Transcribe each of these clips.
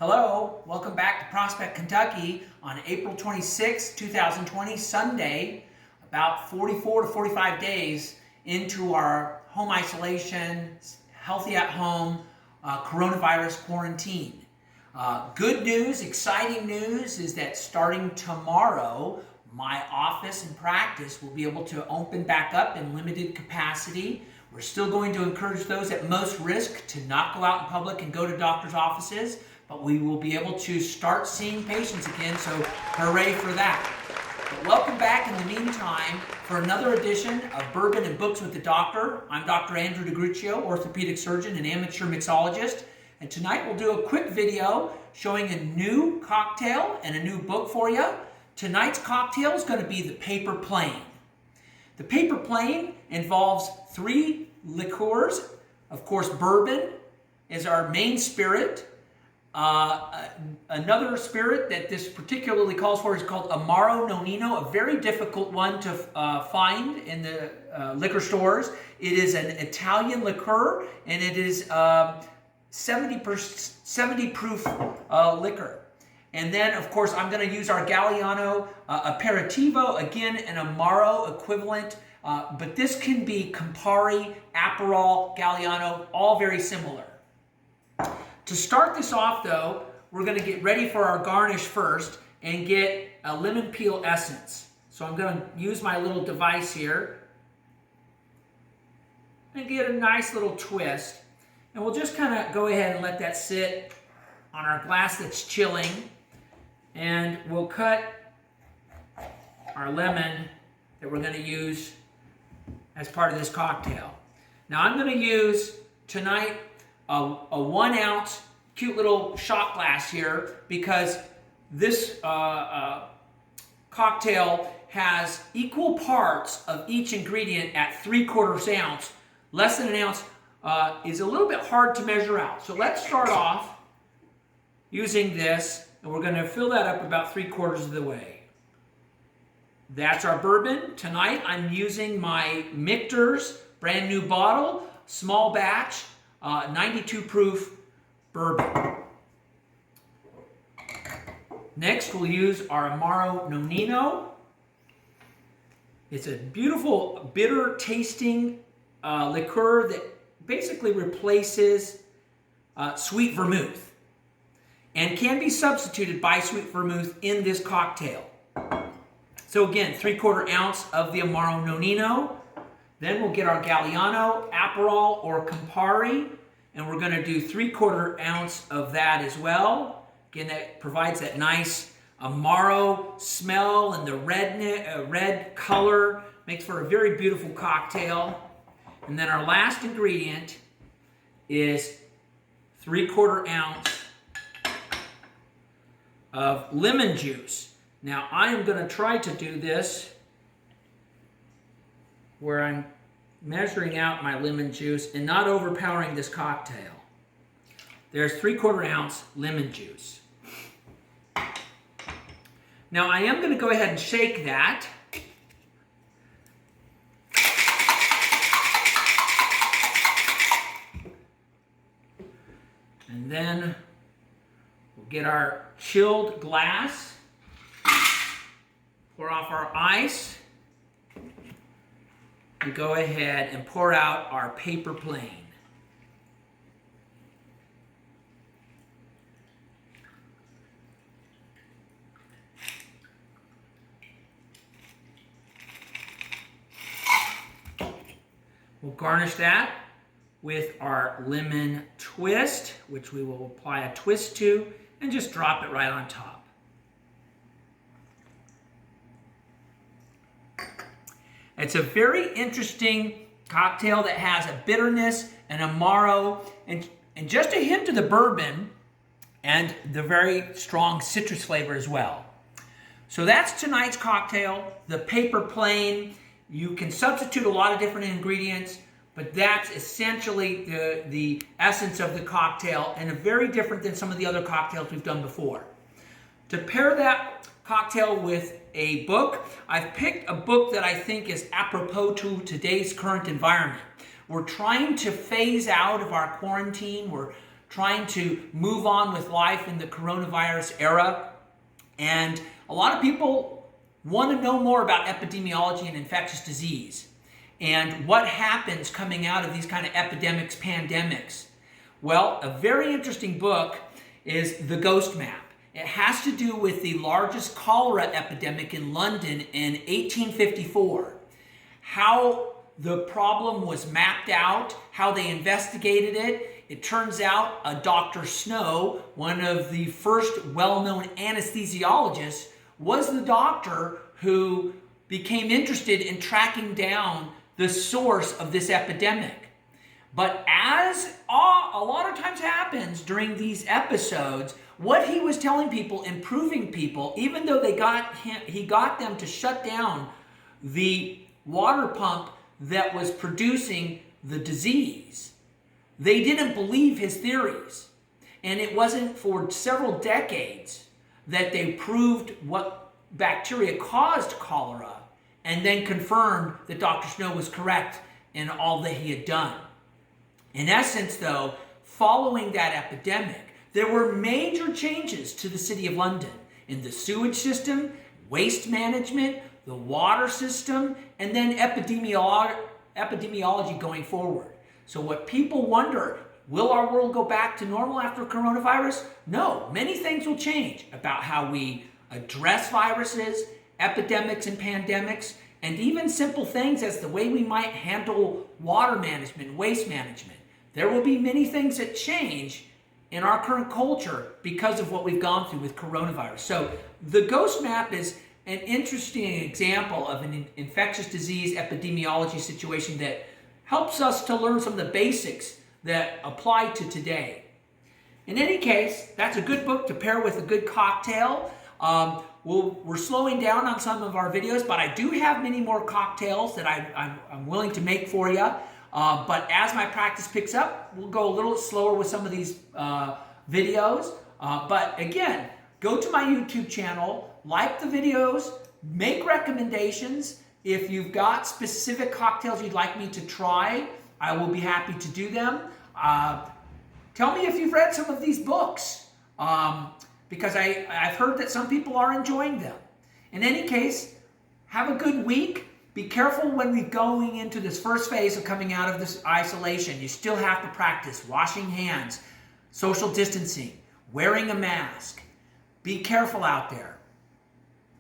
Hello, welcome back to Prospect, Kentucky on April 26, 2020, Sunday, about 44 to 45 days into our home isolation, healthy at home, coronavirus quarantine. Good news, exciting news is that starting tomorrow, my office and practice will be able to open back up in limited capacity. We're still going to encourage those at most risk to not go out in public and go to doctor's offices, but we will be able to start seeing patients again, so hooray for that. But welcome back in the meantime for another edition of Bourbon and Books with the Doctor. I'm Dr. Andrew DeGruccio, orthopedic surgeon and amateur mixologist, and tonight we'll do a quick video showing a new cocktail and a new book for you. Tonight's cocktail is going to be the Paper Plane. The Paper Plane involves 3 liqueurs. Of course, bourbon is our main spirit. Another spirit that this particularly calls for is called Amaro nonino, a very difficult one to find in the liquor stores. It is an Italian liqueur, and it is 70 proof liquor. And then, of course, I'm going to use our Galliano Aperitivo, again, an Amaro equivalent, but this can be Campari, Aperol, Galliano, all very similar. To start this off, though, we're going to get ready for our garnish first and get a lemon peel essence. So I'm going to use my little device here and get a nice little twist. And we'll just kind of go ahead and let that sit on our glass that's chilling. And we'll cut our lemon that we're going to use as part of this cocktail. Now I'm going to use tonight a 1 ounce cute little shot glass here because this cocktail has equal parts of each ingredient at 3/4 ounce. Less than an ounce is a little bit hard to measure out. So let's start off using this, and we're going to fill that up about 3/4 of the way. That's our bourbon. Tonight I'm using my Michter's brand new bottle, small batch, 92 proof bourbon. Next we'll use our Amaro nonino. It's a beautiful bitter tasting liqueur that basically replaces sweet vermouth and can be substituted by sweet vermouth in this cocktail. So again, 3/4 ounce of the Amaro nonino. Then we'll get our Galliano, Aperol, or Campari, and we're going to do 3/4 ounce of that as well. Again, that provides that nice Amaro smell and the red color. Makes for a very beautiful cocktail. And then our last ingredient is 3/4 ounce of lemon juice. Now, I am going to try to do this where I'm measuring out my lemon juice and not overpowering this cocktail. There's 3/4 ounce lemon juice. Now I am going to go ahead and shake that. And then we'll get our chilled glass, pour off our ice, and go ahead and pour out our Paper Plane. We'll garnish that with our lemon twist, which we will apply a twist to, and just drop it right on top. It's a very interesting cocktail that has a bitterness, an Amaro, and just a hint of the bourbon, and the very strong citrus flavor as well. So that's tonight's cocktail, the Paper Plane. You can substitute a lot of different ingredients, but that's essentially the essence of the cocktail, and very different than some of the other cocktails we've done before. To pair that cocktail with a book, I've picked a book that I think is apropos to today's current environment. We're trying to phase out of our quarantine. We're trying to move on with life in the coronavirus era. And a lot of people want to know more about epidemiology and infectious disease and what happens coming out of these kind of epidemics, pandemics. Well, a very interesting book is The Ghost Map. It has to do with the largest cholera epidemic in London in 1854. How the problem was mapped out, how they investigated it. It turns out a Dr. Snow, one of the first well-known anesthesiologists, was the doctor who became interested in tracking down the source of this epidemic. But as a lot of times happens during these episodes, what he was telling people, improving people, even though he got them to shut down the water pump that was producing the disease, they didn't believe his theories. And it wasn't for several decades that they proved what bacteria caused cholera and then confirmed that Dr. Snow was correct in all that he had done. In essence, though, following that epidemic, there were major changes to the City of London in the sewage system, waste management, the water system, and then epidemiology going forward. So what people wonder, will our world go back to normal after coronavirus? No, many things will change about how we address viruses, epidemics and pandemics, and even simple things as the way we might handle water management, waste management. There will be many things that change in our current culture because of what we've gone through with coronavirus. So the Ghost Map is an interesting example of an infectious disease epidemiology situation that helps us to learn some of the basics that apply to today. In any case, that's a good book to pair with a good cocktail. We're slowing down on some of our videos, but I do have many more cocktails that I'm willing to make for you. But as my practice picks up, we'll go a little slower with some of these videos. But again, go to my YouTube channel, like the videos, make recommendations. If you've got specific cocktails you'd like me to try, I will be happy to do them. Tell me if you've read some of these books, because I've heard that some people are enjoying them. In any case, have a good week. Be careful when we're going into this first phase of coming out of this isolation. You still have to practice washing hands, social distancing, wearing a mask. Be careful out there.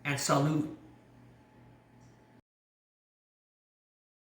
And salute.